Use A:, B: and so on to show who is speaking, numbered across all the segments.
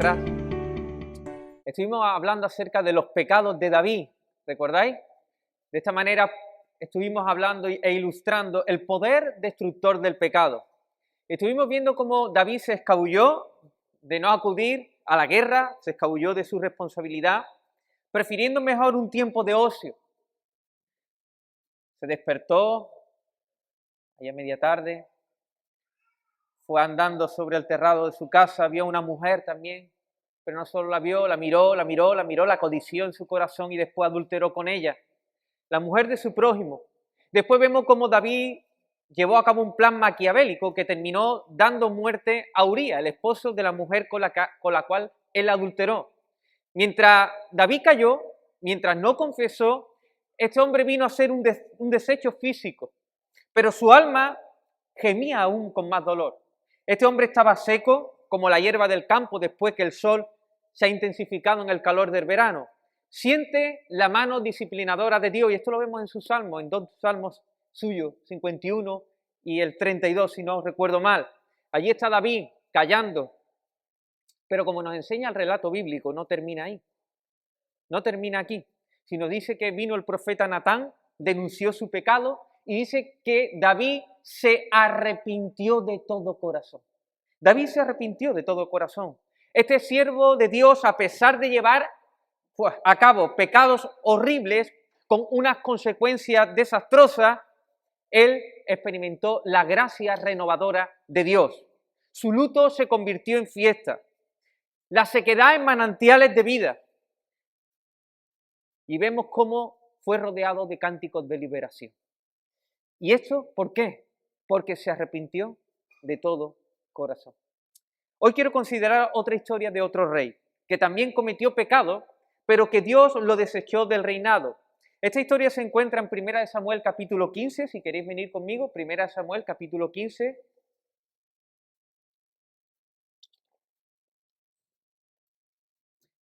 A: atrás. Estuvimos hablando acerca de los pecados de David, ¿recordáis? De esta manera estuvimos hablando e ilustrando el poder destructor del pecado. Estuvimos viendo cómo David se escabulló de no acudir a la guerra, se escabulló de su responsabilidad, prefiriendo mejor un tiempo de ocio. Se despertó allá a media tarde, fue andando sobre el terrado de su casa, vio a una mujer también, pero no solo la vio, la miró, la codició en su corazón y después adulteró con ella. La mujer de su prójimo. Después vemos cómo David llevó a cabo un plan maquiavélico que terminó dando muerte a Uría, el esposo de la mujer con la cual él adulteró. Mientras David cayó, mientras no confesó, este hombre vino a ser un desecho físico, pero su alma gemía aún con más dolor. Este hombre estaba seco como la hierba del campo después que el sol se ha intensificado en el calor del verano. Siente la mano disciplinadora de Dios, y esto lo vemos en sus salmos, en dos salmos suyos, 51 y el 32, si no recuerdo mal. Allí está David callando, pero como nos enseña el relato bíblico, no termina ahí, no termina aquí, sino dice que vino el profeta Natán, denunció su pecado y dice que David se arrepintió de todo corazón. David se arrepintió de todo corazón. Este siervo de Dios, a pesar de llevar a cabo pecados horribles con unas consecuencias desastrosas, él experimentó la gracia renovadora de Dios. Su luto se convirtió en fiesta, la sequedad en manantiales de vida. Y vemos cómo fue rodeado de cánticos de liberación. ¿Y esto por qué? Porque se arrepintió de todo corazón. Hoy quiero considerar otra historia de otro rey, que también cometió pecado, pero que Dios lo desechó del reinado. Esta historia se encuentra en 1 Samuel capítulo 15, si queréis venir conmigo, 1 Samuel capítulo 15.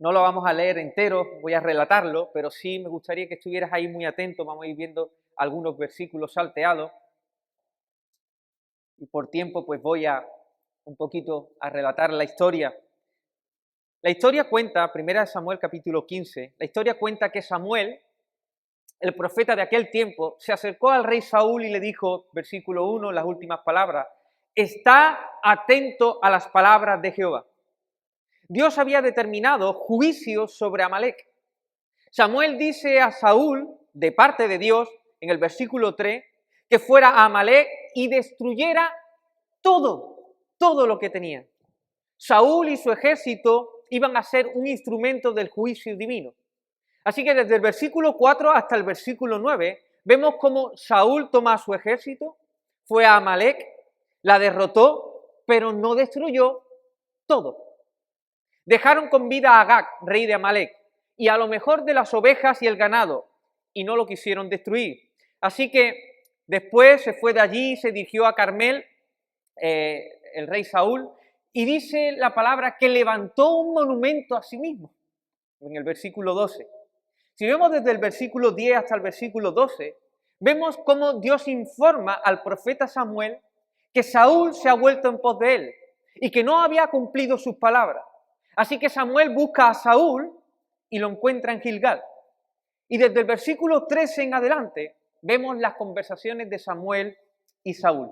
A: No lo vamos a leer entero, voy a relatarlo, pero sí me gustaría que estuvieras ahí muy atento, vamos a ir viendo algunos versículos salteados. Y por tiempo pues voy a un poquito a relatar la historia. La historia cuenta, 1 Samuel capítulo 15, la historia cuenta que Samuel, el profeta de aquel tiempo, se acercó al rey Saúl y le dijo, versículo 1, las últimas palabras, está atento a las palabras de Jehová. Dios había determinado juicio sobre Amalec. Samuel dice a Saúl, de parte de Dios, en el versículo 3, que fuera a Amalec y destruyera todo lo que tenía. Saúl y su ejército iban a ser un instrumento del juicio divino. Así que desde el versículo 4 hasta el versículo 9, vemos cómo Saúl toma a su ejército, fue a Amalec, la derrotó, pero no destruyó todo. Dejaron con vida a Agag, rey de Amalec, y a lo mejor de las ovejas y el ganado, y no lo quisieron destruir. Así que después se fue de allí y se dirigió a Carmel, el rey Saúl, y dice la palabra que levantó un monumento a sí mismo, en el versículo 12. Si vemos desde el versículo 10 hasta el versículo 12, vemos cómo Dios informa al profeta Samuel que Saúl se ha vuelto en pos de él y que no había cumplido sus palabras. Así que Samuel busca a Saúl y lo encuentra en Gilgal. Y desde el versículo 13 en adelante vemos las conversaciones de Samuel y Saúl.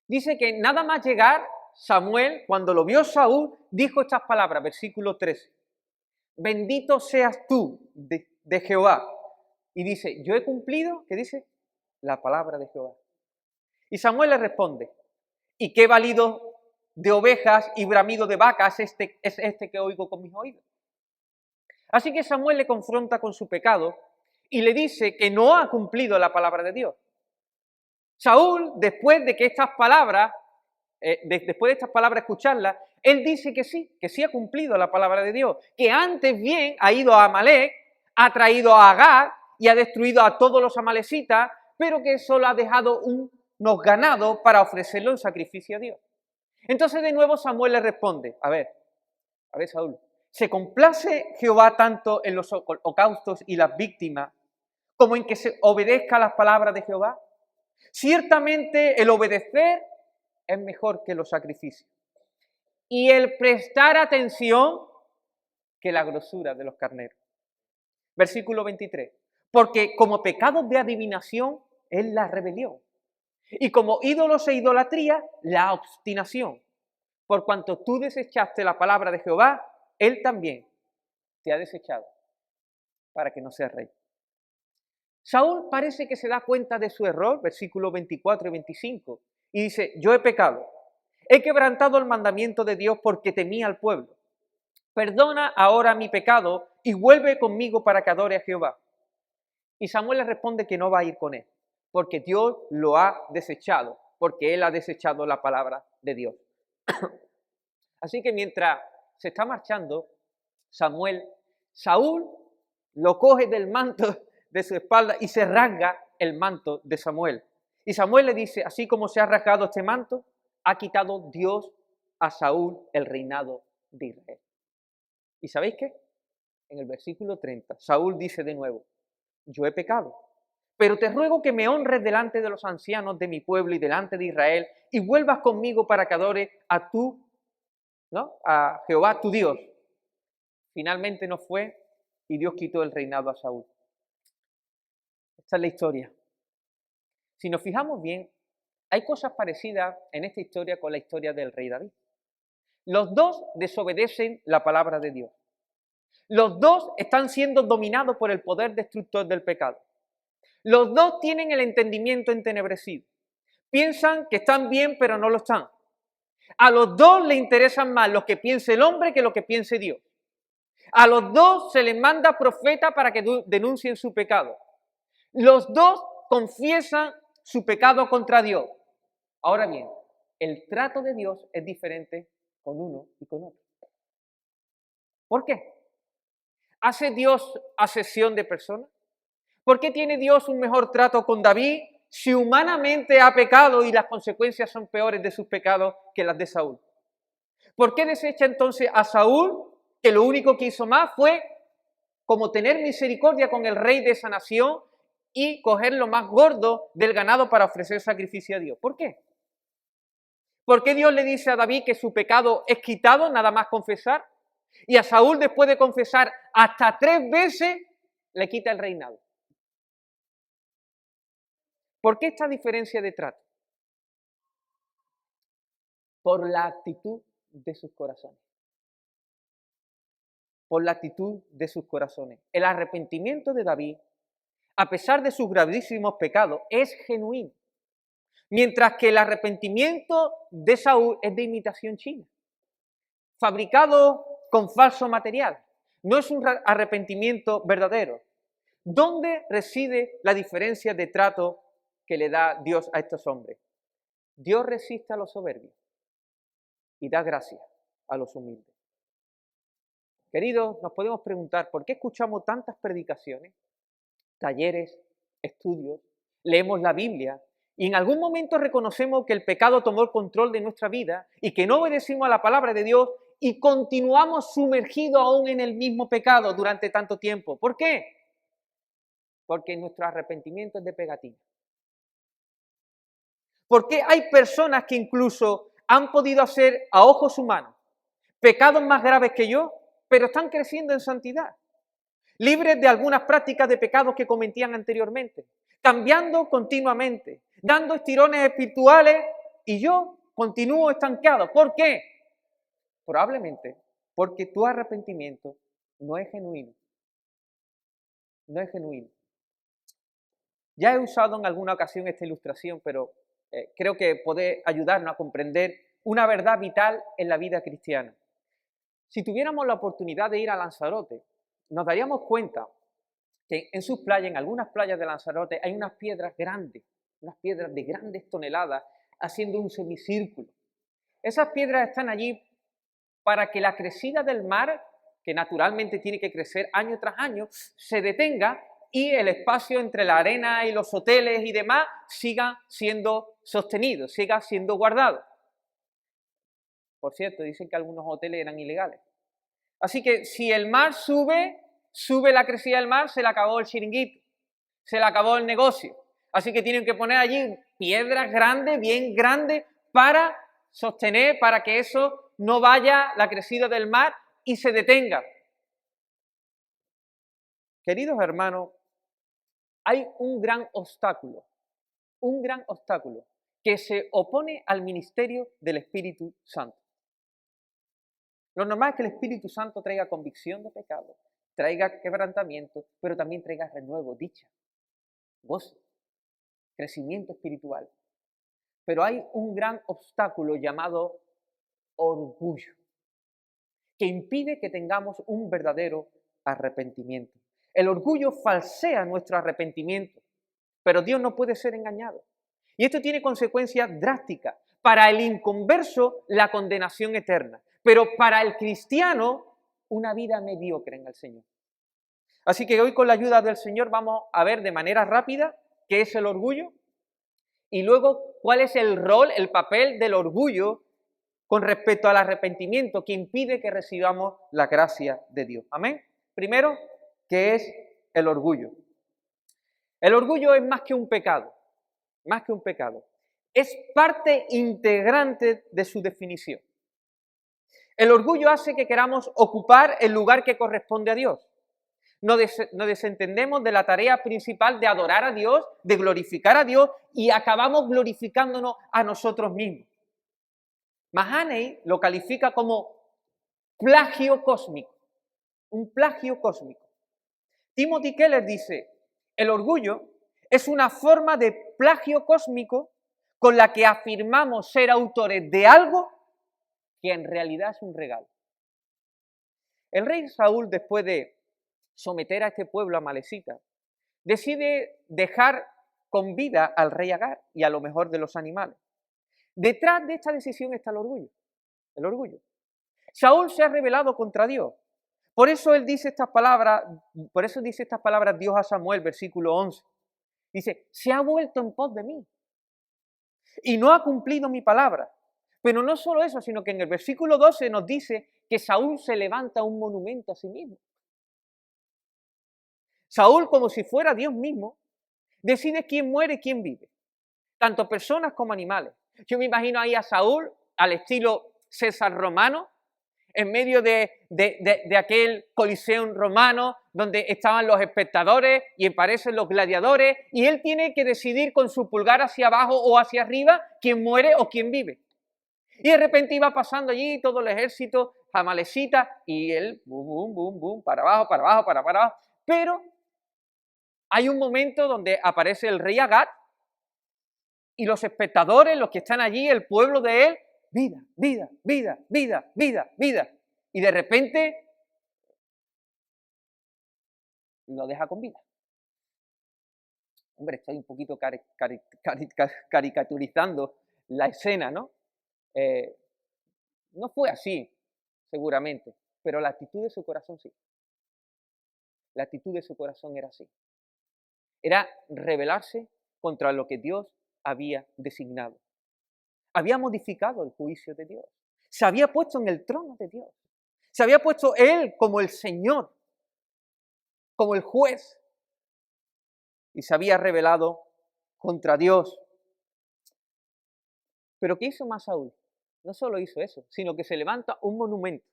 A: Dice que nada más llegar, Samuel, cuando lo vio Saúl, dijo estas palabras, versículo 13. Bendito seas tú de Jehová. Y dice, yo he cumplido, ¿qué dice? La palabra de Jehová. Y Samuel le responde, ¿y qué balido de ovejas y bramido de vacas es este que oigo con mis oídos? Así que Samuel le confronta con su pecado y le dice que no ha cumplido la palabra de Dios. Saúl, después de estas palabras escucharlas, él dice que sí ha cumplido la palabra de Dios, que antes bien ha ido a Amalec, ha traído a Agag y ha destruido a todos los amalecitas, pero que solo ha dejado unos ganados para ofrecerlo en sacrificio a Dios. Entonces de nuevo Samuel le responde, a ver Saúl, ¿se complace Jehová tanto en los holocaustos y las víctimas como en que se obedezca a las palabras de Jehová? Ciertamente el obedecer es mejor que los sacrificios, y el prestar atención que la grosura de los carneros. Versículo 23. Porque como pecados de adivinación es la rebelión, y como ídolos e idolatría, la obstinación. Por cuanto tú desechaste la palabra de Jehová, Él también te ha desechado para que no seas rey. Saúl parece que se da cuenta de su error, versículos 24 y 25, y dice, yo he pecado, he quebrantado el mandamiento de Dios porque temía al pueblo. Perdona ahora mi pecado y vuelve conmigo para que adore a Jehová. Y Samuel le responde que no va a ir con él, porque Dios lo ha desechado, porque él ha desechado la palabra de Dios. Así que mientras se está marchando Saúl lo coge del manto de su espalda y se rasga el manto de Samuel. Y Samuel le dice, así como se ha rasgado este manto, ha quitado Dios a Saúl el reinado de Israel. ¿Y sabéis qué? En el versículo 30, Saúl dice de nuevo, yo he pecado, pero te ruego que me honres delante de los ancianos de mi pueblo y delante de Israel y vuelvas conmigo para que adore a Jehová tu Dios. Finalmente no fue y Dios quitó el reinado a Saúl. Esta es la historia. Si nos fijamos bien, hay cosas parecidas en esta historia con la historia del rey David. Los dos desobedecen la palabra de Dios. Los dos están siendo dominados por el poder destructor del pecado. Los dos tienen el entendimiento entenebrecido. Piensan que están bien, pero no lo están. A los dos les interesan más lo que piense el hombre que lo que piense Dios. A los dos se les manda profeta para que denuncien su pecado. Los dos confiesan su pecado contra Dios. Ahora bien, el trato de Dios es diferente con uno y con otro. ¿Por qué? ¿Hace Dios acepción de personas? ¿Por qué tiene Dios un mejor trato con David si humanamente ha pecado y las consecuencias son peores de sus pecados que las de Saúl? ¿Por qué desecha entonces a Saúl, que lo único que hizo más fue como tener misericordia con el rey de esa nación y coger lo más gordo del ganado para ofrecer sacrificio a Dios? ¿Por qué? ¿Por qué Dios le dice a David que su pecado es quitado nada más confesar? Y a Saúl, después de confesar hasta 3 veces, le quita el reinado. ¿Por qué esta diferencia de trato? Por la actitud de sus corazones. Por la actitud de sus corazones. El arrepentimiento de David, a pesar de sus gravísimos pecados, es genuino. Mientras que el arrepentimiento de Saúl es de imitación china, fabricado con falso material. No es un arrepentimiento verdadero. ¿Dónde reside la diferencia de trato que le da Dios a estos hombres? Dios resiste a los soberbios y da gracia a los humildes. Queridos, nos podemos preguntar, ¿por qué escuchamos tantas predicaciones, talleres, estudios, leemos la Biblia y en algún momento reconocemos que el pecado tomó el control de nuestra vida y que no obedecimos a la palabra de Dios y continuamos sumergidos aún en el mismo pecado durante tanto tiempo? ¿Por qué? Porque nuestro arrepentimiento es de pegatina. Porque hay personas que incluso han podido hacer a ojos humanos pecados más graves que yo, pero están creciendo en santidad, libres de algunas prácticas de pecados que cometían anteriormente, cambiando continuamente, dando estirones espirituales y yo continúo estancado. ¿Por qué? Probablemente porque tu arrepentimiento no es genuino. No es genuino. Ya he usado en alguna ocasión esta ilustración, pero creo que puede ayudarnos a comprender una verdad vital en la vida cristiana. Si tuviéramos la oportunidad de ir a Lanzarote, nos daríamos cuenta que en sus playas, en algunas playas de Lanzarote, hay unas piedras grandes, unas piedras de grandes toneladas, haciendo un semicírculo. Esas piedras están allí para que la crecida del mar, que naturalmente tiene que crecer año tras año, se detenga y el espacio entre la arena y los hoteles y demás siga siendo sostenido, siga siendo guardado. Por cierto, dicen que algunos hoteles eran ilegales. Así que si el mar sube la crecida del mar, se le acabó el chiringuito, se le acabó el negocio. Así que tienen que poner allí piedras grandes, bien grandes, para sostener, para que eso no vaya la crecida del mar y se detenga. Queridos hermanos, hay un gran obstáculo que se opone al ministerio del Espíritu Santo. Lo normal es que el Espíritu Santo traiga convicción de pecado, traiga quebrantamiento, pero también traiga renuevo, dicha, gozo, crecimiento espiritual. Pero hay un gran obstáculo llamado orgullo, que impide que tengamos un verdadero arrepentimiento. El orgullo falsea nuestro arrepentimiento, pero Dios no puede ser engañado. Y esto tiene consecuencias drásticas. Para el inconverso, la condenación eterna, pero para el cristiano, una vida mediocre en el Señor. Así que hoy, con la ayuda del Señor, vamos a ver de manera rápida qué es el orgullo y luego cuál es el rol, el papel del orgullo con respecto al arrepentimiento que impide que recibamos la gracia de Dios. Amén. Primero, ¿qué es el orgullo? El orgullo es más que un pecado, es parte integrante de su definición. El orgullo hace que queramos ocupar el lugar que corresponde a Dios. Nos desentendemos de la tarea principal de adorar a Dios, de glorificar a Dios, y acabamos glorificándonos a nosotros mismos. Mahaney lo califica como plagio cósmico, un plagio cósmico. Timothy Keller dice, el orgullo es una forma de plagio cósmico con la que afirmamos ser autores de algo que en realidad es un regalo. El rey Saúl, después de someter a este pueblo amalecita, decide dejar con vida al rey Agar y a lo mejor de los animales. Detrás de esta decisión está el orgullo. Saúl se ha rebelado contra Dios. Por eso dice estas palabras Dios a Samuel, versículo 11. Dice, se ha vuelto en pos de mí y no ha cumplido mi palabra. Pero no solo eso, sino que en el versículo 12 nos dice que Saúl se levanta un monumento a sí mismo. Saúl, como si fuera Dios mismo, decide quién muere y quién vive, tanto personas como animales. Yo me imagino ahí a Saúl, al estilo César romano, en medio de aquel coliseo romano donde estaban los espectadores y aparecen los gladiadores, y él tiene que decidir con su pulgar hacia abajo o hacia arriba quién muere o quién vive. Y de repente iba pasando allí todo el ejército amalecita y él, bum, bum, bum, para abajo, para abajo. Pero hay un momento donde aparece el rey Agag y los espectadores, los que están allí, el pueblo de él, vida, vida, vida, vida, vida, vida. Y de repente lo deja con vida. Hombre, estoy un poquito caricaturizando la escena, ¿no? No fue así, seguramente, pero la actitud de su corazón sí. La actitud de su corazón era así. Era rebelarse contra lo que Dios había designado. Había modificado el juicio de Dios. Se había puesto en el trono de Dios. Se había puesto él como el Señor, como el juez. Y se había rebelado contra Dios. Pero ¿qué hizo más Saúl? No solo hizo eso, sino que se levanta un monumento,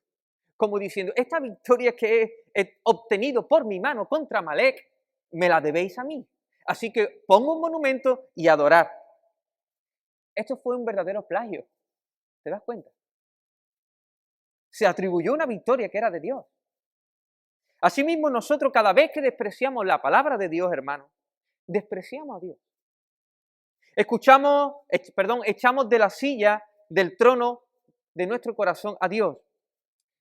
A: como diciendo, esta victoria que he obtenido por mi mano contra Amalec, me la debéis a mí. Así que pongo un monumento y adorar. Esto fue un verdadero plagio. ¿Te das cuenta? Se atribuyó una victoria que era de Dios. Asimismo, nosotros cada vez que despreciamos la palabra de Dios, hermano, despreciamos a Dios. Echamos de la silla del trono de nuestro corazón a Dios.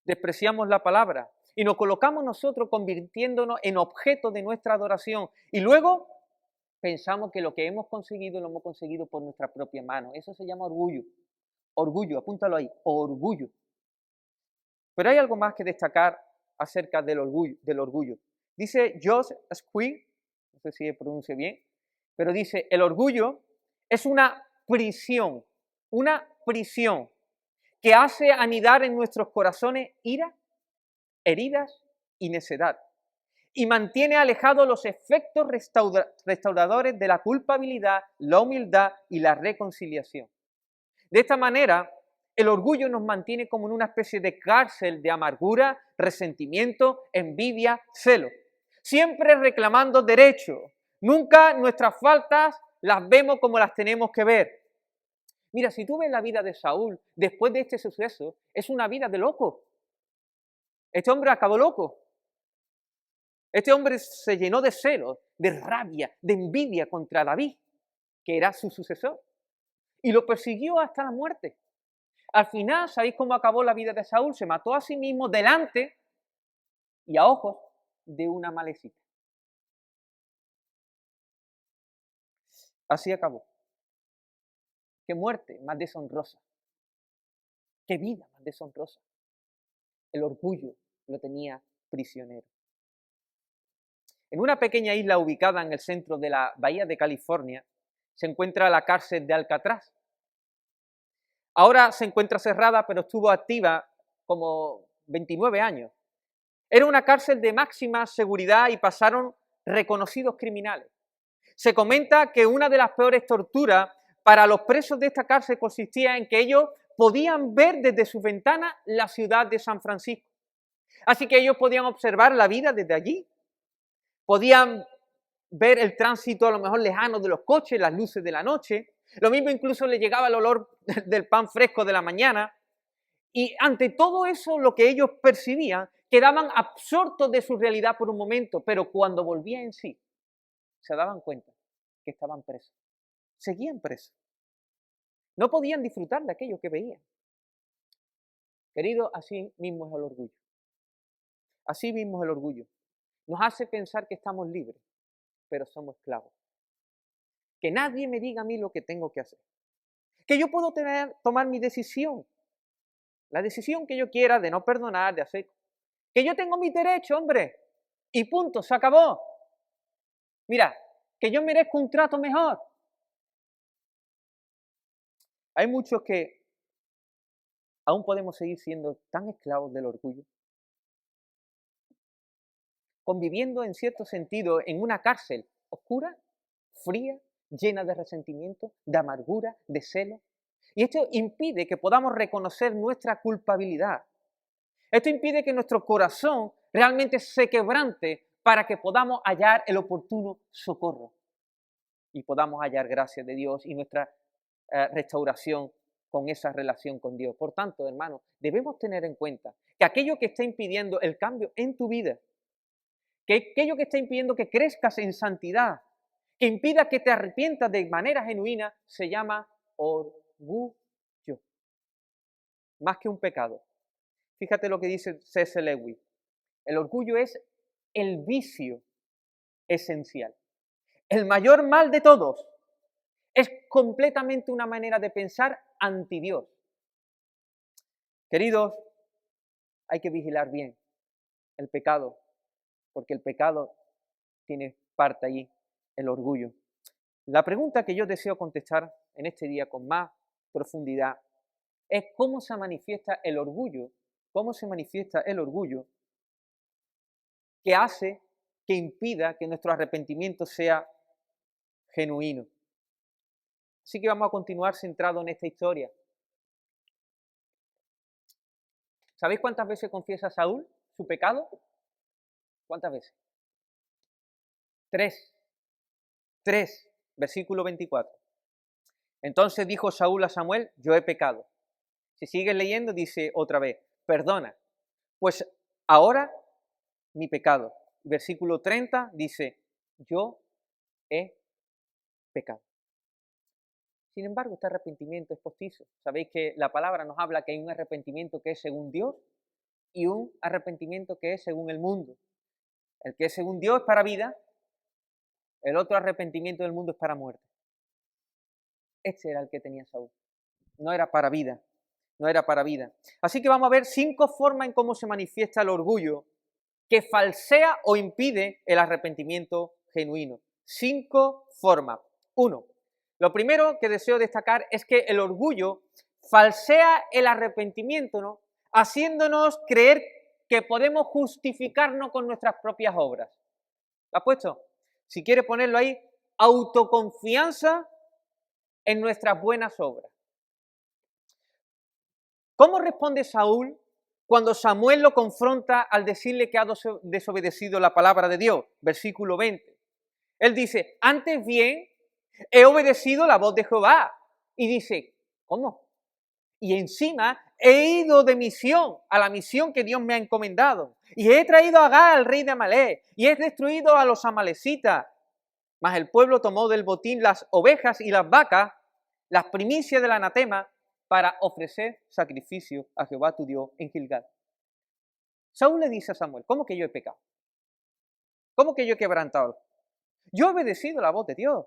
A: Despreciamos la palabra y nos colocamos nosotros convirtiéndonos en objeto de nuestra adoración. Y luego pensamos que lo que hemos conseguido lo hemos conseguido por nuestra propia mano. Eso se llama orgullo. Orgullo, apúntalo ahí, orgullo. Pero hay algo más que destacar acerca del orgullo. Dice Joseph Squee, no sé si se pronuncia bien, pero dice, el orgullo es una prisión que hace anidar en nuestros corazones ira, heridas y necedad, y mantiene alejados los efectos restauradores de la culpabilidad, la humildad y la reconciliación. De esta manera, El orgullo nos mantiene como en una especie de cárcel de amargura, resentimiento, envidia, celo. Siempre reclamando derecho. Nunca nuestras faltas las vemos como las tenemos que ver. Mira, si tú ves la vida de Saúl después de este suceso, es una vida de loco. Este hombre acabó loco. Este hombre se llenó de celos, de rabia, de envidia contra David, que era su sucesor, y lo persiguió hasta la muerte. Al final, ¿sabéis cómo acabó la vida de Saúl? Se mató a sí mismo delante y a ojos de una malecita. Así acabó. Qué muerte más deshonrosa. Qué vida más deshonrosa. El orgullo lo tenía prisionero. En una pequeña isla ubicada en el centro de la bahía de California se encuentra la cárcel de Alcatraz. Ahora se encuentra cerrada, pero estuvo activa como 29 años. Era una cárcel de máxima seguridad y pasaron reconocidos criminales. Se comenta que una de las peores torturas para los presos de esta cárcel consistía en que ellos podían ver desde sus ventanas la ciudad de San Francisco. Así que ellos podían observar la vida desde allí. Podían ver el tránsito a lo mejor lejano de los coches, las luces de la noche. Lo mismo incluso les llegaba el olor del pan fresco de la mañana. Y ante todo eso, lo que ellos percibían, quedaban absortos de su realidad por un momento, pero cuando volvían en sí, se daban cuenta que estaban presos. Seguían presos. No podían disfrutar de aquello que veían. Querido, así mismo es el orgullo. Así mismo es el orgullo. Nos hace pensar que estamos libres, pero somos esclavos. Que nadie me diga a mí lo que tengo que hacer. Que yo puedo tomar mi decisión. La decisión que yo quiera de no perdonar, de hacer. Que yo tengo mis derechos, hombre. Y punto, se acabó. Mira, que yo merezco un trato mejor. Hay muchos que aún podemos seguir siendo tan esclavos del orgullo. Conviviendo en cierto sentido en una cárcel oscura, fría, llena de resentimiento, de amargura, de celo. Y esto impide que podamos reconocer nuestra culpabilidad. Esto impide que nuestro corazón realmente se quebrante para que podamos hallar el oportuno socorro y podamos hallar gracia de Dios y nuestra restauración con esa relación con Dios. Por tanto, hermanos, debemos tener en cuenta que aquello que está impidiendo el cambio en tu vida, que aquello que está impidiendo que crezcas en santidad, que impida que te arrepientas de manera genuina, se llama orgullo. Más que un pecado. Fíjate lo que dice C.S. Lewis. El orgullo es el vicio esencial. El mayor mal de todos. Es completamente una manera de pensar anti Dios. Queridos, hay que vigilar bien el pecado, porque el pecado tiene parte allí, el orgullo. La pregunta que yo deseo contestar en este día con más profundidad es cómo se manifiesta el orgullo, que hace, que impida que nuestro arrepentimiento sea genuino. Así que vamos a continuar centrados en esta historia. ¿Sabéis cuántas veces confiesa Saúl su pecado? ¿Cuántas veces? 3. Versículo 24. Entonces dijo Saúl a Samuel, yo he pecado. Si sigues leyendo, dice otra vez, perdona, pues ahora mi pecado. Versículo 30 dice, yo he pecado. Sin embargo, este arrepentimiento es postizo. Sabéis que la palabra nos habla que hay un arrepentimiento que es según Dios y un arrepentimiento que es según el mundo. El que es según Dios es para vida, el otro arrepentimiento del mundo es para muerte. Este era el que tenía Saúl. No era para vida, no era para vida. Así que vamos a ver 5 formas en cómo se manifiesta el orgullo que falsea o impide el arrepentimiento genuino. 5 formas. 1. Lo primero que deseo destacar es que el orgullo falsea el arrepentimiento, ¿no? Haciéndonos creer que podemos justificarnos con nuestras propias obras. ¿Lo has puesto? Si quieres ponerlo ahí, autoconfianza en nuestras buenas obras. ¿Cómo responde Saúl cuando Samuel lo confronta al decirle que ha desobedecido la palabra de Dios? Versículo 20. Él dice, antes bien, he obedecido la voz de Jehová. Y dice, ¿cómo? Y encima he ido de misión a la misión que Dios me ha encomendado. Y he traído a Agag, al rey de Amalek, y he destruido a los amalecitas. Mas el pueblo tomó del botín las ovejas y las vacas, las primicias del anatema, para ofrecer sacrificio a Jehová tu Dios en Gilgal. Saúl le dice a Samuel, ¿cómo que yo he pecado? ¿Cómo que yo he quebrantado? Yo he obedecido la voz de Dios.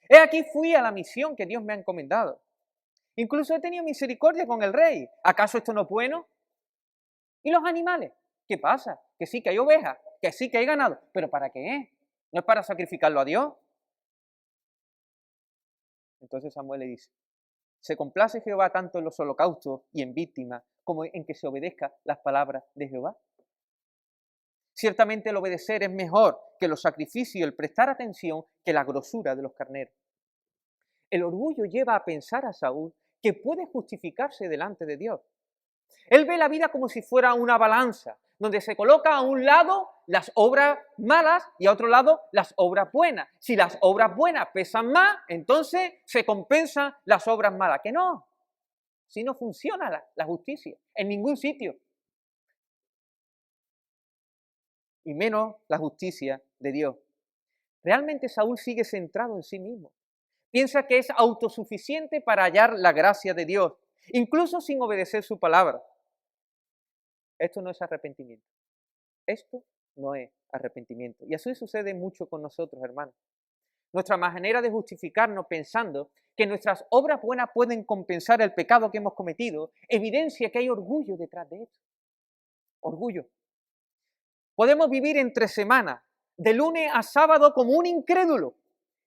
A: He aquí fui a la misión que Dios me ha encomendado. Incluso he tenido misericordia con el rey. ¿Acaso esto no es bueno? ¿Y los animales? ¿Qué pasa? Que sí que hay ovejas, que sí que hay ganado, pero ¿para qué es? ¿No es para sacrificarlo a Dios? Entonces Samuel le dice, se complace Jehová tanto en los holocaustos y en víctimas como en que se obedezca las palabras de Jehová. Ciertamente el obedecer es mejor que los sacrificios y el prestar atención que la grosura de los carneros. El orgullo lleva a pensar a Saúl que puede justificarse delante de Dios. Él ve la vida como si fuera una balanza, donde se coloca a un lado las obras malas y a otro lado las obras buenas. Si las obras buenas pesan más, entonces se compensan las obras malas. Que no, si no funciona la justicia en ningún sitio. Y menos la justicia de Dios. Realmente Saúl sigue centrado en sí mismo. Piensa que es autosuficiente para hallar la gracia de Dios, incluso sin obedecer su palabra. Esto no es arrepentimiento. Esto no es arrepentimiento. Y así sucede mucho con nosotros, hermanos. Nuestra manera de justificarnos pensando que nuestras obras buenas pueden compensar el pecado que hemos cometido, evidencia que hay orgullo detrás de esto. Orgullo. Podemos vivir entre semanas, de lunes a sábado, como un incrédulo.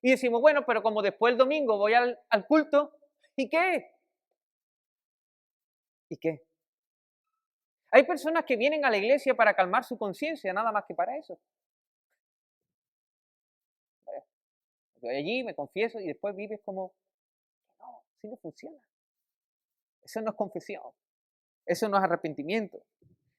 A: Y decimos, bueno, pero como después el domingo voy al culto, ¿y qué? ¿Y qué? Hay personas que vienen a la iglesia para calmar su conciencia, nada más que para eso. Voy allí, me confieso y después vives como, no, así no funciona. Eso no es confesión, eso no es arrepentimiento.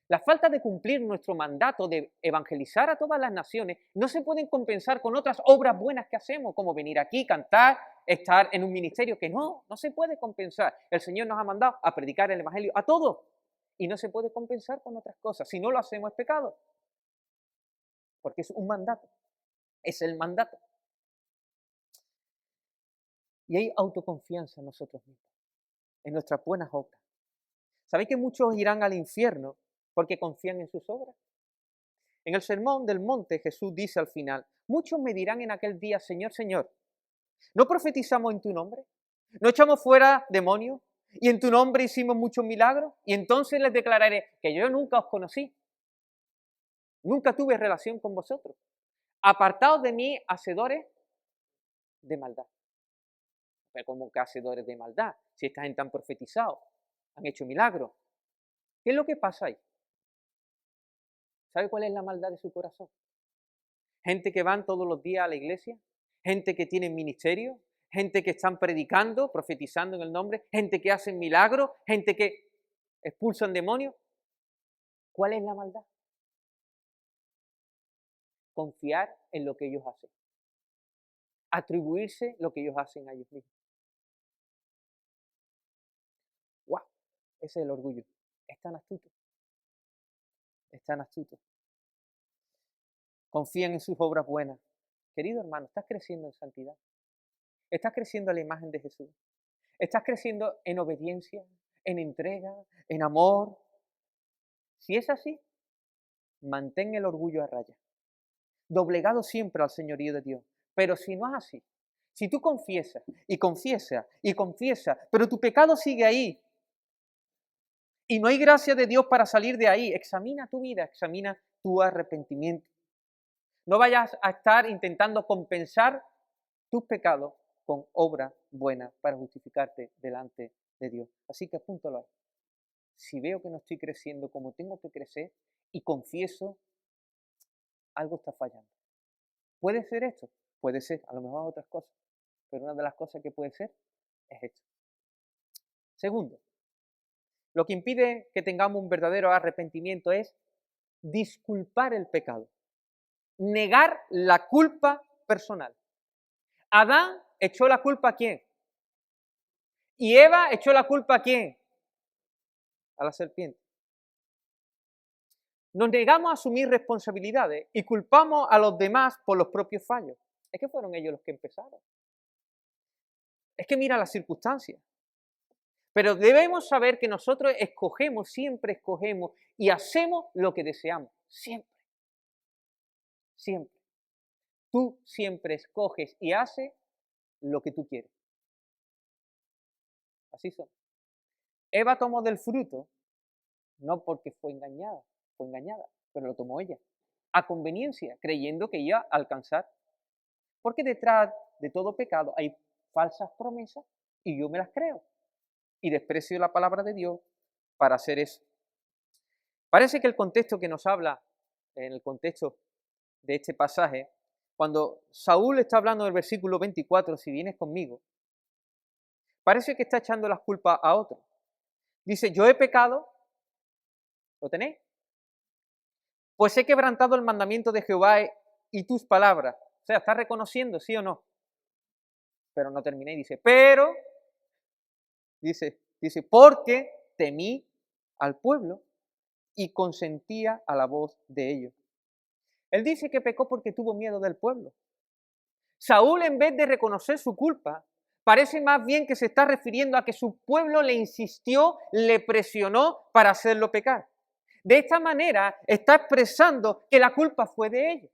A: La falta de cumplir nuestro mandato de evangelizar a todas las naciones no se pueden compensar con otras obras buenas que hacemos, como venir aquí, cantar, estar en un ministerio, que no se puede compensar. El Señor nos ha mandado a predicar el evangelio a todos y no se puede compensar con otras cosas. Si no lo hacemos es pecado, porque es un mandato, es el mandato. Y hay autoconfianza en nosotros mismos, en nuestras buenas obras. ¿Sabéis que muchos irán al infierno porque confían en sus obras? En el Sermón del Monte Jesús dice al final, muchos me dirán en aquel día, Señor, Señor, ¿no profetizamos en tu nombre? ¿No echamos fuera demonios? ¿Y en tu nombre hicimos muchos milagros? Y entonces les declararé que yo nunca os conocí, nunca tuve relación con vosotros. Apartaos de mí, hacedores de maldad. Pero ¿cómo que hacedores de maldad? Si esta gente han profetizado, han hecho milagros. ¿Qué es lo que pasa ahí? ¿Sabe cuál es la maldad de su corazón? Gente que van todos los días a la iglesia, gente que tiene ministerio, gente que están predicando, profetizando en el nombre, gente que hacen milagros, gente que expulsan demonios. ¿Cuál es la maldad? Confiar en lo que ellos hacen. Atribuirse lo que ellos hacen a ellos mismos. ¡Wow! Ese es el orgullo. Es tan astuto. Es tan astuto. Confían en sus obras buenas. Querido hermano, estás creciendo en santidad. Estás creciendo a la imagen de Jesús. Estás creciendo en obediencia, en entrega, en amor. Si es así, mantén el orgullo a raya. Doblegado siempre al señorío de Dios. Pero si no es así, si tú confiesas y confiesas y confiesas, pero tu pecado sigue ahí y no hay gracia de Dios para salir de ahí, examina tu vida, examina tu arrepentimiento. No vayas a estar intentando compensar tus pecados con obra buena para justificarte delante de Dios. Así que apúntalo ahí. Si veo que no estoy creciendo como tengo que crecer y confieso, algo está fallando. ¿Puede ser esto? Puede ser, a lo mejor otras cosas, pero una de las cosas que puede ser es esto. Segundo, Lo que impide que tengamos un verdadero arrepentimiento es disculpar el pecado, negar la culpa personal. Adán echó la culpa ¿a quién? Y Eva echó la culpa ¿a quién? A la serpiente. Nos negamos a asumir responsabilidades y culpamos a los demás por los propios fallos. Es que fueron ellos los que empezaron. Es que mira las circunstancias. Pero debemos saber que nosotros escogemos, siempre escogemos y hacemos lo que deseamos. Siempre. Siempre. Tú siempre escoges y haces lo que tú quieres. Así son. Eva tomó del fruto, no porque fue engañada, pero lo tomó ella, a conveniencia, creyendo que iba a alcanzar. Porque detrás de todo pecado hay falsas promesas y yo me las creo. Y desprecio la palabra de Dios para hacer eso. Parece que el contexto que nos habla, en el contexto de este pasaje, cuando Saúl está hablando del versículo 24, si vienes conmigo, parece que está echando las culpas a otro. Dice, yo he pecado, ¿lo tenéis? Pues he quebrantado el mandamiento de Jehová y tus palabras. O sea, está reconociendo, ¿sí o no? Pero no terminé y dice, pero, dice, porque temí al pueblo y consentía a la voz de ellos. Él dice que pecó porque tuvo miedo del pueblo. Saúl, en vez de reconocer su culpa, parece más bien que se está refiriendo a que su pueblo le insistió, le presionó para hacerlo pecar. De esta manera está expresando que la culpa fue de ellos.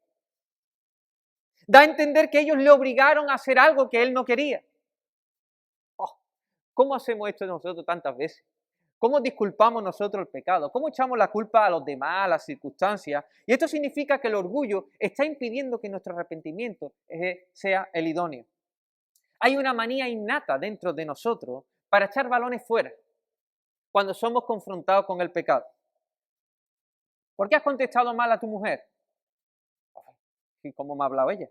A: Da a entender que ellos le obligaron a hacer algo que él no quería. Oh, ¿cómo hacemos esto nosotros tantas veces? ¿Cómo disculpamos nosotros el pecado? ¿Cómo echamos la culpa a los demás, a las circunstancias? Y esto significa que el orgullo está impidiendo que nuestro arrepentimiento sea el idóneo. Hay una manía innata dentro de nosotros para echar balones fuera cuando somos confrontados con el pecado. ¿Por qué has contestado mal a tu mujer? ¿Y cómo me ha hablado ella?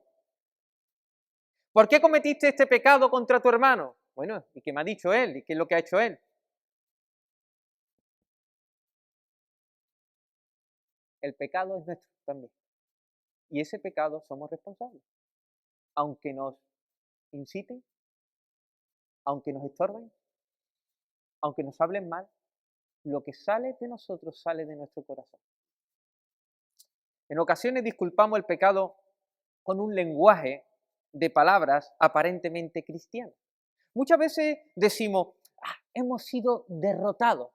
A: ¿Por qué cometiste este pecado contra tu hermano? Bueno, ¿y qué me ha dicho él? ¿Y qué es lo que ha hecho él? El pecado es nuestro también. Y ese pecado somos responsables. Aunque nos inciten, aunque nos estorben, aunque nos hablen mal, lo que sale de nosotros sale de nuestro corazón. En ocasiones disculpamos el pecado con un lenguaje de palabras aparentemente cristianas. Muchas veces decimos, hemos sido derrotados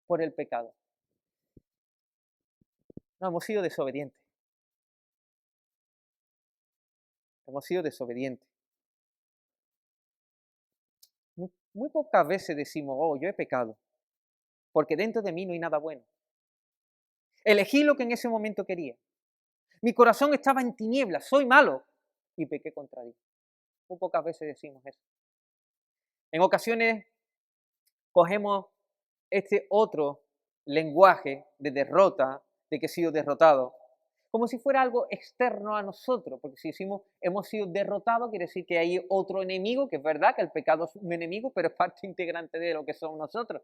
A: por el pecado. No, hemos sido desobedientes. Hemos sido desobedientes. Muy pocas veces decimos, yo he pecado, porque dentro de mí no hay nada bueno. Elegí lo que en ese momento quería. Mi corazón estaba en tinieblas, soy malo y pequé contra Dios. Muy pocas veces decimos eso. En ocasiones cogemos este otro lenguaje de derrota, de que he sido derrotado, como si fuera algo externo a nosotros, porque si decimos hemos sido derrotados, quiere decir que hay otro enemigo, que es verdad que el pecado es un enemigo, pero es parte integrante de lo que somos nosotros.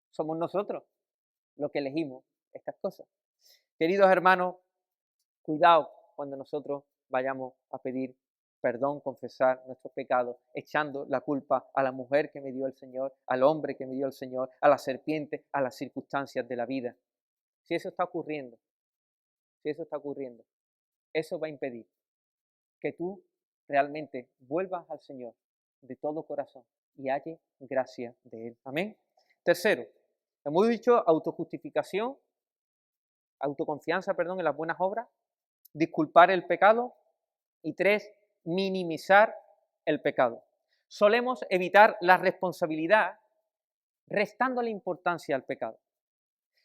A: Somos nosotros los que elegimos estas cosas. Queridos hermanos, cuidado cuando nosotros vayamos a pedir perdón, confesar nuestros pecados, echando la culpa a la mujer que me dio el Señor, al hombre que me dio el Señor, a la serpiente, a las circunstancias de la vida. Si eso está ocurriendo, eso va a impedir que tú realmente vuelvas al Señor de todo corazón y halle gracia de Él. Amén. Tercero, hemos dicho autoconfianza, en las buenas obras, disculpar el pecado y 3, minimizar el pecado. Solemos evitar la responsabilidad restándole importancia al pecado.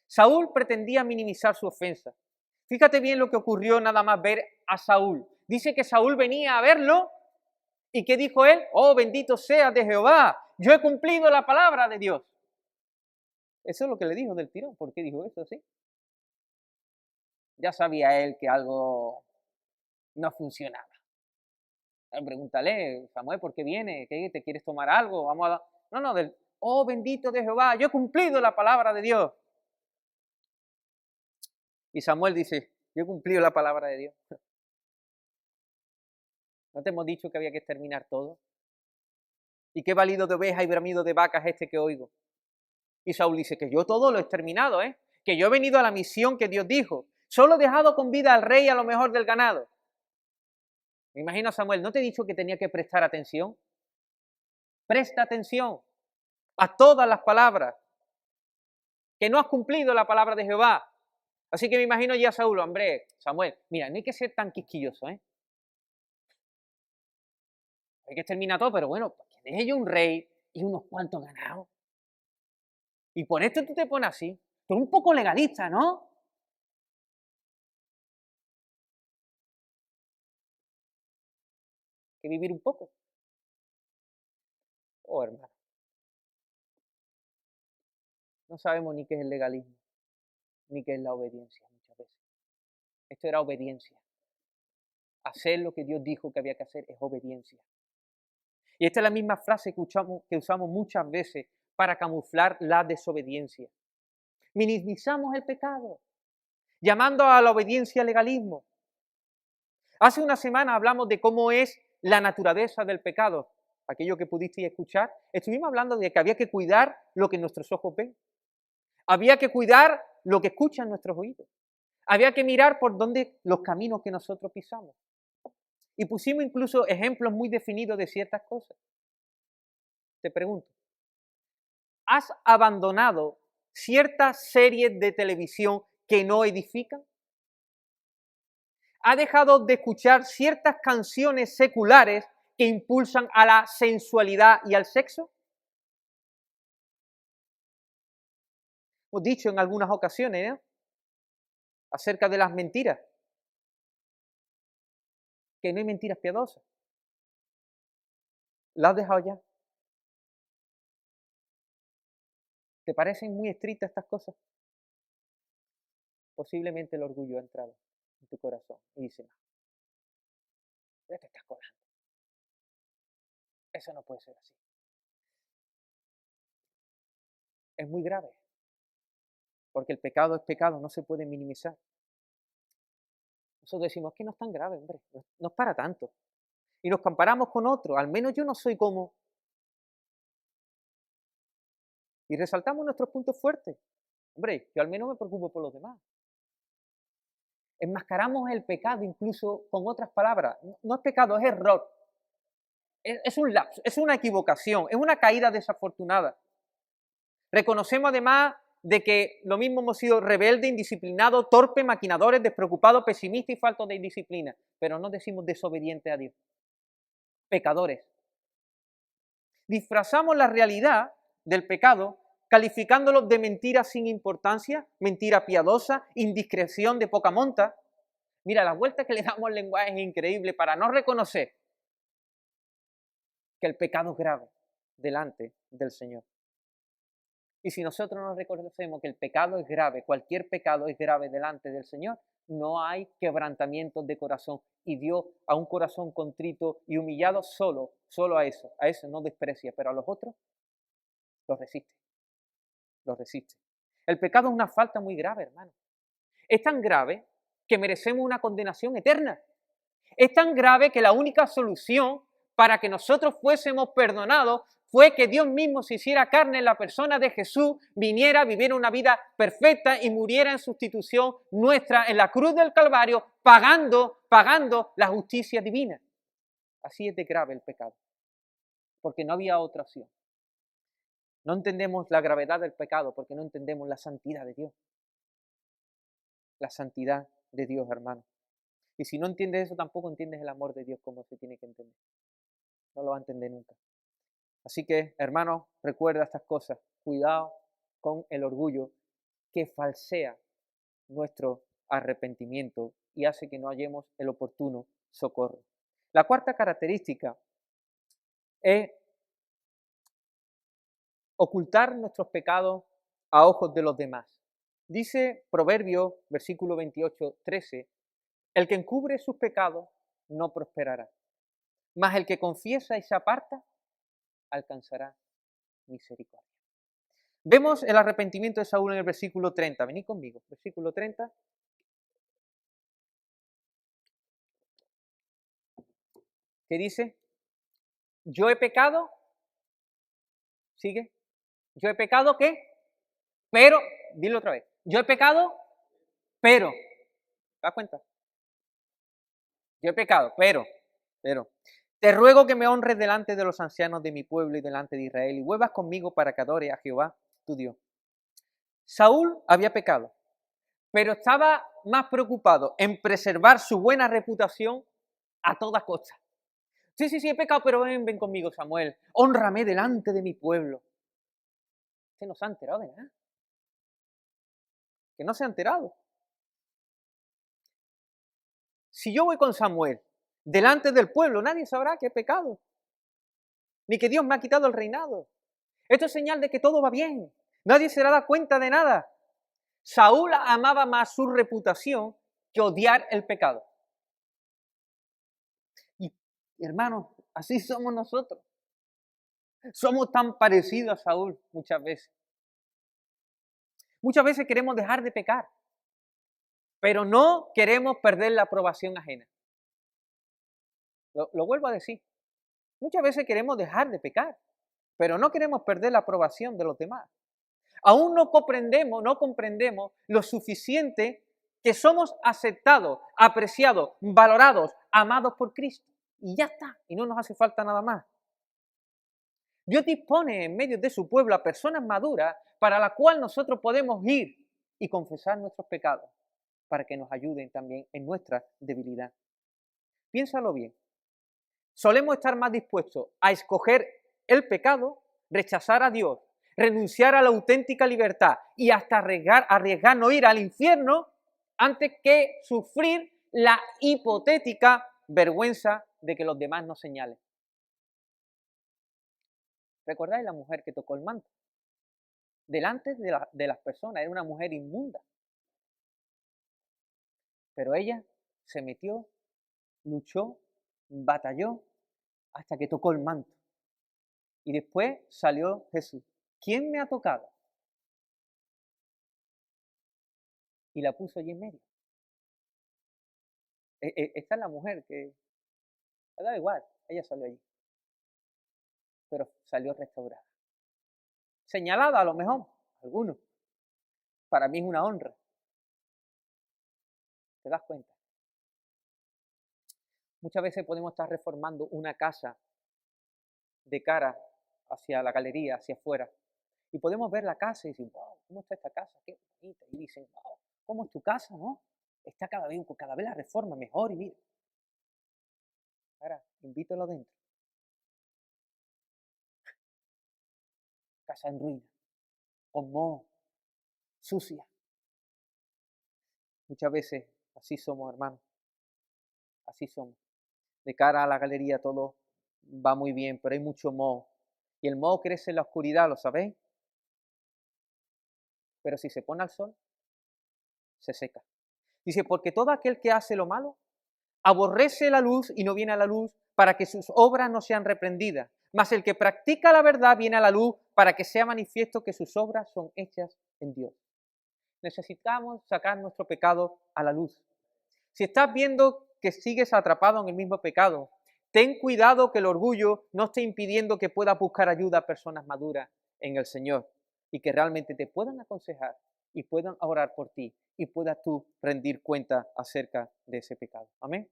A: Saúl pretendía minimizar su ofensa. Fíjate bien lo que ocurrió nada más ver a Saúl. Dice que Saúl venía a verlo y ¿qué dijo él? Oh, bendito seas de Jehová, yo he cumplido la palabra de Dios. Eso es lo que le dijo del tirón. ¿Por qué dijo eso así? Ya sabía él que algo no funcionaba. Pregúntale, Samuel, ¿por qué viene? ¿Qué te quieres tomar algo? Vamos a... No, oh bendito de Jehová, yo he cumplido la palabra de Dios. Y Samuel dice, yo he cumplido la palabra de Dios. ¿No te hemos dicho que había que exterminar todo? ¿Y qué balido de ovejas y bramido de vacas es este que oigo? Y Saúl dice que yo todo lo he exterminado, que yo he venido a la misión que Dios dijo. Solo he dejado con vida al rey y a lo mejor del ganado. Me imagino a Samuel, ¿no te he dicho que tenía que prestar atención? Presta atención a todas las palabras, que no has cumplido la palabra de Jehová. Así que me imagino ya a Saúl, hombre, Samuel, mira, no hay que ser tan quisquilloso, Hay que exterminar todo, pero bueno, que deje yo un rey y unos cuantos ganados. Y por esto tú te pones así. Tú eres un poco legalista, ¿no? Que vivir un poco. Oh, hermano. No sabemos ni qué es el legalismo, ni qué es la obediencia muchas veces. Esto era obediencia. Hacer lo que Dios dijo que había que hacer es obediencia. Y esta es la misma frase que usamos muchas veces para camuflar la desobediencia. Minimizamos el pecado, llamando a la obediencia legalismo. Hace una semana hablamos de cómo es la naturaleza del pecado. Aquello que pudisteis escuchar, estuvimos hablando de que había que cuidar lo que nuestros ojos ven. Había que cuidar lo que escuchan nuestros oídos. Había que mirar por dónde los caminos que nosotros pisamos. Y pusimos incluso ejemplos muy definidos de ciertas cosas. Te pregunto, ¿has abandonado ciertas series de televisión que no edifican? ¿Has dejado de escuchar ciertas canciones seculares que impulsan a la sensualidad y al sexo? Hemos dicho en algunas ocasiones, acerca de las mentiras, que no hay mentiras piadosas. ¿Las has dejado ya? ¿Te parecen muy estrictas estas cosas? Posiblemente el orgullo ha entrado en tu corazón y dice, no, ya te estás colando. Eso no puede ser así. Es muy grave, porque el pecado es pecado, no se puede minimizar. Nosotros decimos, es que no es tan grave, hombre, no es para tanto. Y nos comparamos con otros, al menos yo no soy como. Y resaltamos nuestros puntos fuertes. Hombre, yo al menos me preocupo por los demás. Enmascaramos el pecado incluso con otras palabras. No es pecado, es error. Es un lapso, es una equivocación, es una caída desafortunada. Reconocemos además de que lo mismo hemos sido rebeldes, indisciplinados, torpes, maquinadores, despreocupados, pesimistas y faltos de disciplina, pero no decimos desobedientes a Dios. Pecadores. Disfrazamos la realidad del pecado calificándolo de mentira sin importancia, mentira piadosa, indiscreción de poca monta. Mira, la vuelta que le damos al lenguaje es increíble para no reconocer que el pecado es grave delante del Señor. Y si nosotros no reconocemos que el pecado es grave, cualquier pecado es grave delante del Señor, no hay quebrantamiento de corazón. Y Dios a un corazón contrito y humillado solo a eso no desprecia, pero a los otros los resiste, los resiste. El pecado es una falta muy grave, hermano. Es tan grave que merecemos una condenación eterna. Es tan grave que la única solución para que nosotros fuésemos perdonados fue que Dios mismo se hiciera carne en la persona de Jesús, viniera, viviera una vida perfecta y muriera en sustitución nuestra en la cruz del Calvario, pagando la justicia divina. Así es de grave el pecado, porque no había otra opción. No entendemos la gravedad del pecado porque no entendemos la santidad de Dios. La santidad de Dios, hermano. Y si no entiendes eso, tampoco entiendes el amor de Dios como se tiene que entender. No lo va a entender nunca. Así que, hermanos, recuerda estas cosas. Cuidado con el orgullo que falsea nuestro arrepentimiento y hace que no hallemos el oportuno socorro. La cuarta característica es ocultar nuestros pecados a ojos de los demás. Dice Proverbios, versículo 28, 13, el que encubre sus pecados no prosperará, mas el que confiesa y se aparta alcanzará misericordia. Vemos el arrepentimiento de Saúl en el versículo 30. Venid conmigo, versículo 30. ¿Qué dice? Yo he pecado, sigue, yo he pecado, ¿qué? Pero, dilo otra vez, yo he pecado, pero, ¿te das cuenta? Yo he pecado, pero, te ruego que me honres delante de los ancianos de mi pueblo y delante de Israel y vuelvas conmigo para que adore a Jehová, tu Dios. Saúl había pecado, pero estaba más preocupado en preservar su buena reputación a toda costa. Sí, he pecado, pero ven conmigo, Samuel, hónrame delante de mi pueblo. Este no se ha enterado de nada. Que no se ha enterado. Si yo voy con Samuel delante del pueblo, nadie sabrá que he pecado, ni que Dios me ha quitado el reinado. Esto es señal de que todo va bien. Nadie se dará cuenta de nada. Saúl amaba más su reputación que odiar el pecado. Y hermanos, así somos nosotros. Somos tan parecidos a Saúl muchas veces. Muchas veces queremos dejar de pecar, pero no queremos perder la aprobación ajena. Lo vuelvo a decir. Muchas veces queremos dejar de pecar, pero no queremos perder la aprobación de los demás. Aún no comprendemos lo suficiente que somos aceptados, apreciados, valorados, amados por Cristo. Y ya está, y no nos hace falta nada más. Dios dispone en medio de su pueblo a personas maduras para la cual nosotros podemos ir y confesar nuestros pecados, para que nos ayuden también en nuestra debilidad. Piénsalo bien. Solemos estar más dispuestos a escoger el pecado, rechazar a Dios, renunciar a la auténtica libertad y hasta arriesgar no ir al infierno antes que sufrir la hipotética vergüenza de que los demás nos señalen. ¿Recordáis la mujer que tocó el manto? Delante de las personas, era una mujer inmunda. Pero ella se metió, luchó, batalló hasta que tocó el manto. Y después salió Jesús. ¿Quién me ha tocado? Y la puso allí en medio. Esta es la mujer que le daba igual, ella salió allí. Pero salió restaurada. Señalada a lo mejor, algunos. Para mí es una honra. ¿Te das cuenta? Muchas veces podemos estar reformando una casa de cara hacia la galería, hacia afuera. Y podemos ver la casa y decir, wow, ¿cómo está esta casa? Qué bonita. Y dicen, wow, ¿cómo es tu casa, no? Está cada vez la reforma mejor y mira. Ahora, invítalo dentro. Casa en ruina, con moho, sucia. Muchas veces así somos, hermanos. Así somos. De cara a la galería todo va muy bien, pero hay mucho moho. Y el moho crece en la oscuridad, ¿lo sabéis? Pero si se pone al sol, se seca. Dice, porque todo aquel que hace lo malo, aborrece la luz y no viene a la luz para que sus obras no sean reprendidas. Mas el que practica la verdad viene a la luz para que sea manifiesto que sus obras son hechas en Dios. Necesitamos sacar nuestro pecado a la luz. Si estás viendo que sigues atrapado en el mismo pecado, ten cuidado que el orgullo no esté impidiendo que puedas buscar ayuda a personas maduras en el Señor y que realmente te puedan aconsejar y puedan orar por ti y puedas tú rendir cuenta acerca de ese pecado. Amén.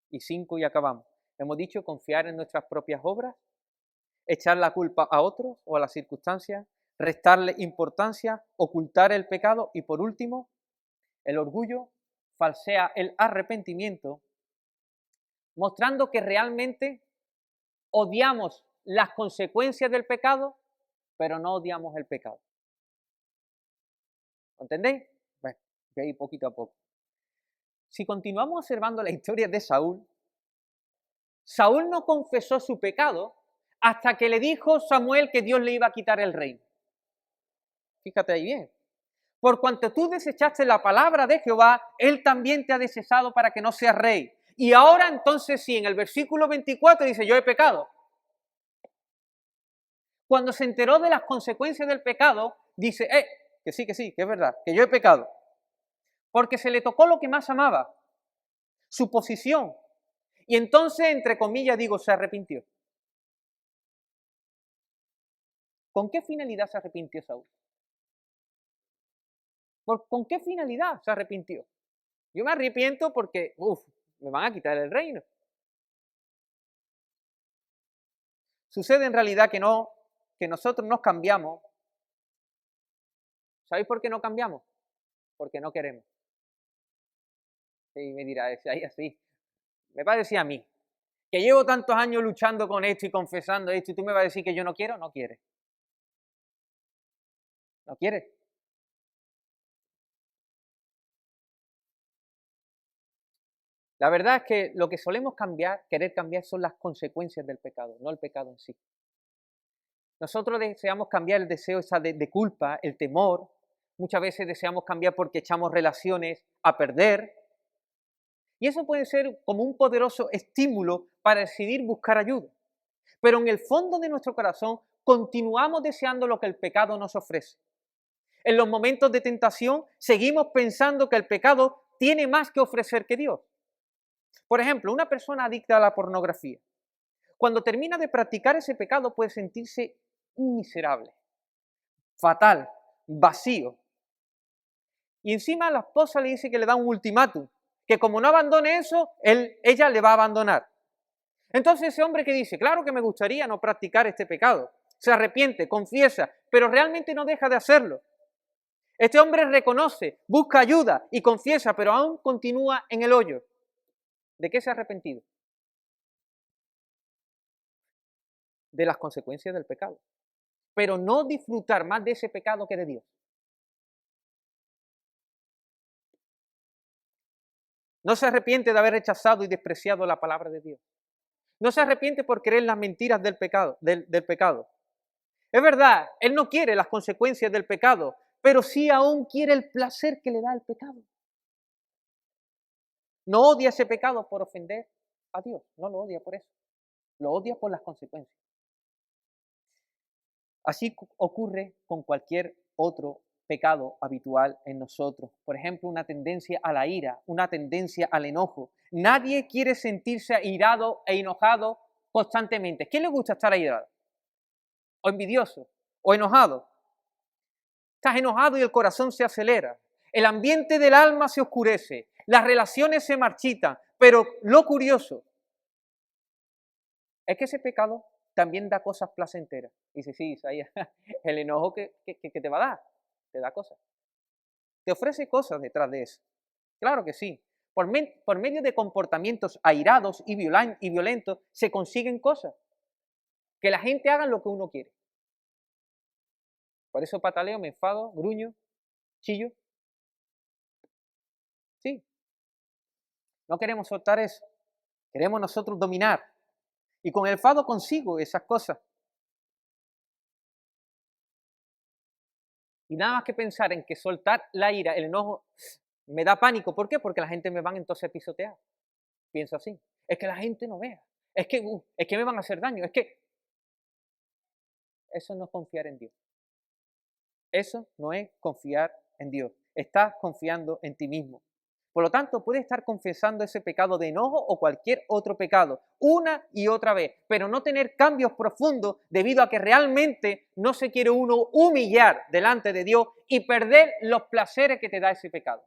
A: Y 5 y acabamos. Hemos dicho confiar en nuestras propias obras, echar la culpa a otros o a las circunstancias, restarle importancia, ocultar el pecado y por último, el orgullo falsea el arrepentimiento, mostrando que realmente odiamos las consecuencias del pecado, pero no odiamos el pecado. ¿Entendéis? Bueno, de ahí poquito a poco. Si continuamos observando la historia de Saúl, Saúl no confesó su pecado hasta que le dijo Samuel que Dios le iba a quitar el reino. Fíjate ahí bien. Por cuanto tú desechaste la palabra de Jehová, Él también te ha desechado para que no seas rey. Y ahora entonces sí, en el versículo 24 dice, yo he pecado. Cuando se enteró de las consecuencias del pecado, dice, que sí, que es verdad, que yo he pecado. Porque se le tocó lo que más amaba, su posición. Y entonces, entre comillas, digo, se arrepintió. ¿Con qué finalidad se arrepintió Saúl? ¿Con qué finalidad se arrepintió? Yo me arrepiento porque, me van a quitar el reino. Sucede en realidad que nosotros nos cambiamos. ¿Sabéis por qué no cambiamos? Porque no queremos. Y me dirá, ahí así. Me va a decir a mí, que llevo tantos años luchando con esto y confesando esto, y tú me vas a decir que yo no quiero, no quieres. No quieres. La verdad es que lo que solemos querer cambiar son las consecuencias del pecado, no el pecado en sí. Nosotros deseamos cambiar el deseo esa de culpa, el temor. Muchas veces deseamos cambiar porque echamos relaciones a perder. Y eso puede ser como un poderoso estímulo para decidir buscar ayuda. Pero en el fondo de nuestro corazón continuamos deseando lo que el pecado nos ofrece. En los momentos de tentación seguimos pensando que el pecado tiene más que ofrecer que Dios. Por ejemplo, una persona adicta a la pornografía, cuando termina de practicar ese pecado puede sentirse miserable, fatal, vacío. Y encima la esposa le dice que le da un ultimátum, que como no abandone eso, ella le va a abandonar. Entonces ese hombre que dice, claro que me gustaría no practicar este pecado, se arrepiente, confiesa, pero realmente no deja de hacerlo. Este hombre reconoce, busca ayuda y confiesa, pero aún continúa en el hoyo. ¿De qué se ha arrepentido? De las consecuencias del pecado. Pero no disfrutar más de ese pecado que de Dios. No se arrepiente de haber rechazado y despreciado la palabra de Dios. No se arrepiente por creer las mentiras del pecado. Es verdad, él no quiere las consecuencias del pecado, pero sí aún quiere el placer que le da el pecado. No odia ese pecado por ofender a Dios, no lo odia por eso. Lo odia por las consecuencias. Así ocurre con cualquier otro pecado habitual en nosotros. Por ejemplo, una tendencia a la ira, una tendencia al enojo. Nadie quiere sentirse irado e enojado constantemente. ¿Quién le gusta estar airado? ¿O envidioso? ¿O enojado? Estás enojado y el corazón se acelera. El ambiente del alma se oscurece. Las relaciones se marchitan. Pero lo curioso es que ese pecado también da cosas placenteras. Dice, sí, Isaías, el enojo que te va a dar, te da cosas. Te ofrece cosas detrás de eso. Claro que sí. Por medio de comportamientos airados y violentos se consiguen cosas. Que la gente haga lo que uno quiere. Por eso pataleo, me enfado, gruño, chillo. Sí. No queremos soltar eso. Queremos nosotros dominar. Y con el enfado consigo esas cosas. Y nada más que pensar en que soltar la ira, el enojo, me da pánico. ¿Por qué? Porque la gente me va entonces a pisotear. Pienso así. Es que la gente no vea. Es que me van a hacer daño. Es que eso no es confiar en Dios. Eso no es confiar en Dios. Estás confiando en ti mismo. Por lo tanto, puedes estar confesando ese pecado de enojo o cualquier otro pecado una y otra vez, pero no tener cambios profundos debido a que realmente no se quiere uno humillar delante de Dios y perder los placeres que te da ese pecado.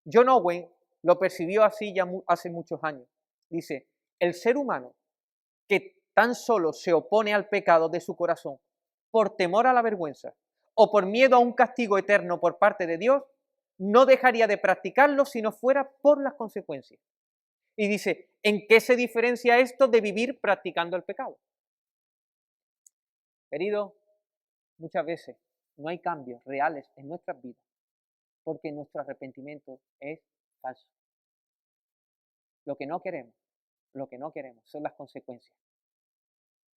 A: John Owen lo percibió así ya hace muchos años. Dice, el ser humano que tan solo se opone al pecado de su corazón por temor a la vergüenza o por miedo a un castigo eterno por parte de Dios, no dejaría de practicarlo si no fuera por las consecuencias. Y dice, ¿en qué se diferencia esto de vivir practicando el pecado? Querido, muchas veces no hay cambios reales en nuestras vidas porque nuestro arrepentimiento es falso. Lo que no queremos son las consecuencias.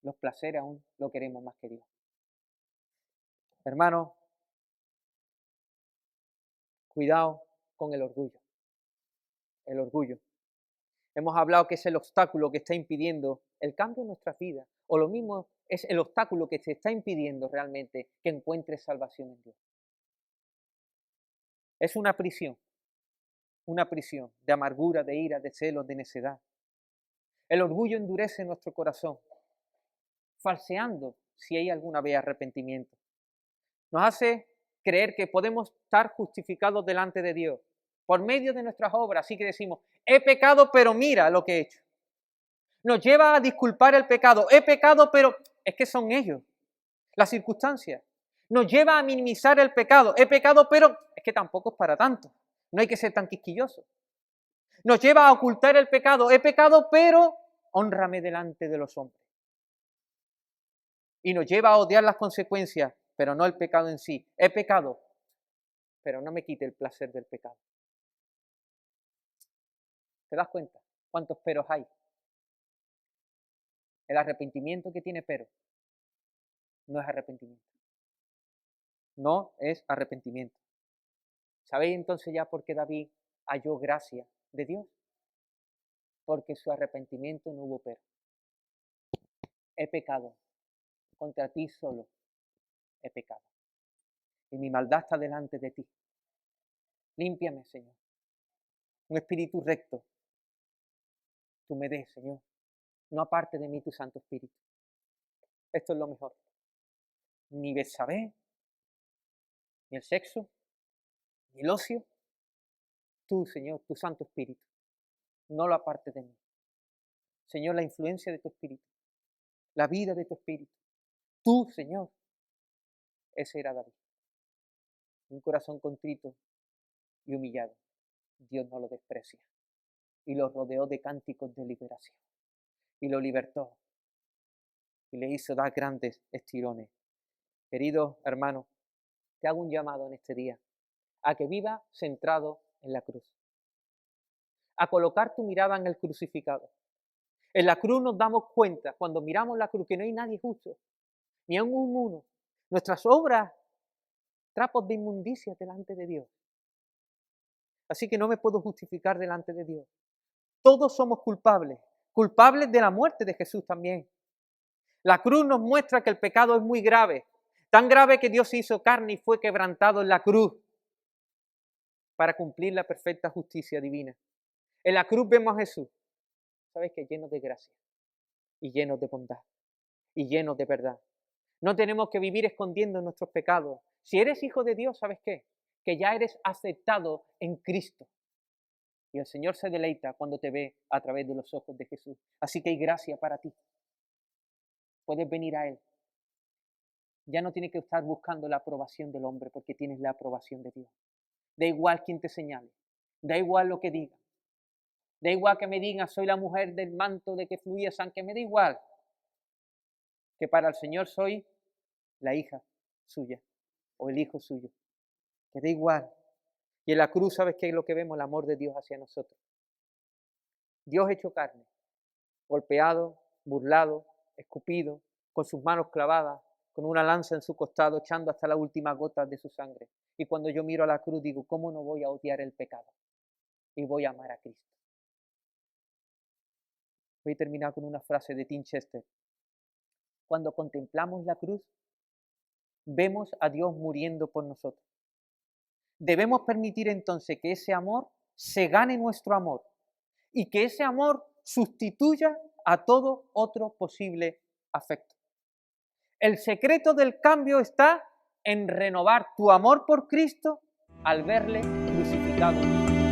A: Los placeres aún lo queremos más que Dios. Hermano, cuidado con el orgullo. El orgullo. Hemos hablado que es el obstáculo que está impidiendo el cambio en nuestras vidas, o lo mismo es el obstáculo que te está impidiendo realmente que encuentres salvación en Dios. Es una prisión de amargura, de ira, de celos, de necedad. El orgullo endurece nuestro corazón, falseando si hay alguna vez arrepentimiento. Nos hace creer que podemos estar justificados delante de Dios por medio de nuestras obras, así que decimos, he pecado, pero mira lo que he hecho. Nos lleva a disculpar el pecado, he pecado, pero es que son ellos, las circunstancias. Nos lleva a minimizar el pecado, he pecado, pero es que tampoco es para tanto, no hay que ser tan quisquilloso. Nos lleva a ocultar el pecado, he pecado, pero hónrame delante de los hombres. Y nos lleva a odiar las consecuencias, pero no el pecado en sí. He pecado, pero no me quite el placer del pecado. ¿Te das cuenta cuántos peros hay? El arrepentimiento que tiene pero no es arrepentimiento. No es arrepentimiento. ¿Sabéis entonces ya por qué David halló gracia de Dios? Porque su arrepentimiento no hubo pero. He pecado, contra ti solo he pecado. Y mi maldad está delante de ti. Límpiame, Señor. Un espíritu recto. Tú me des, Señor. No aparte de mí tu Santo Espíritu. Esto es lo mejor. Ni Betsabé, ni el sexo, ni el ocio. Tú, Señor, tu Santo Espíritu. No lo aparte de mí. Señor, la influencia de tu Espíritu. La vida de tu Espíritu. Tú, Señor. Ese era David. Un corazón contrito y humillado. Dios no lo desprecia. Y lo rodeó de cánticos de liberación. Y lo libertó. Y le hizo dar grandes estirones. Querido hermano, te hago un llamado en este día a que viva centrado en la cruz. A colocar tu mirada en el crucificado. En la cruz nos damos cuenta, cuando miramos la cruz, que no hay nadie justo, ni aun uno. Nuestras obras, trapos de inmundicia delante de Dios. Así que no me puedo justificar delante de Dios. Todos somos culpables, culpables de la muerte de Jesús también. La cruz nos muestra que el pecado es muy grave, tan grave que Dios se hizo carne y fue quebrantado en la cruz para cumplir la perfecta justicia divina. En la cruz vemos a Jesús, ¿sabes qué? Lleno de gracia y lleno de bondad y lleno de verdad. No tenemos que vivir escondiendo nuestros pecados. Si eres hijo de Dios, ¿sabes qué? Que ya eres aceptado en Cristo. Y el Señor se deleita cuando te ve a través de los ojos de Jesús. Así que hay gracia para ti. Puedes venir a Él. Ya no tienes que estar buscando la aprobación del hombre porque tienes la aprobación de Dios. Da igual quien te señale. Da igual lo que diga. Da igual que me digan, soy la mujer del manto de que fluía sangre. Me da igual. Que para el Señor soy la hija suya o el hijo suyo. Que da igual. Y en la cruz, ¿sabes qué es lo que vemos? El amor de Dios hacia nosotros. Dios hecho carne, golpeado, burlado, escupido, con sus manos clavadas, con una lanza en su costado, echando hasta la última gota de su sangre. Y cuando yo miro a la cruz, digo, ¿cómo no voy a odiar el pecado? Y voy a amar a Cristo. Voy a terminar con una frase de Tim Chester. Cuando contemplamos la cruz, vemos a Dios muriendo por nosotros. Debemos permitir entonces que ese amor se gane nuestro amor y que ese amor sustituya a todo otro posible afecto. El secreto del cambio está en renovar tu amor por Cristo al verle crucificado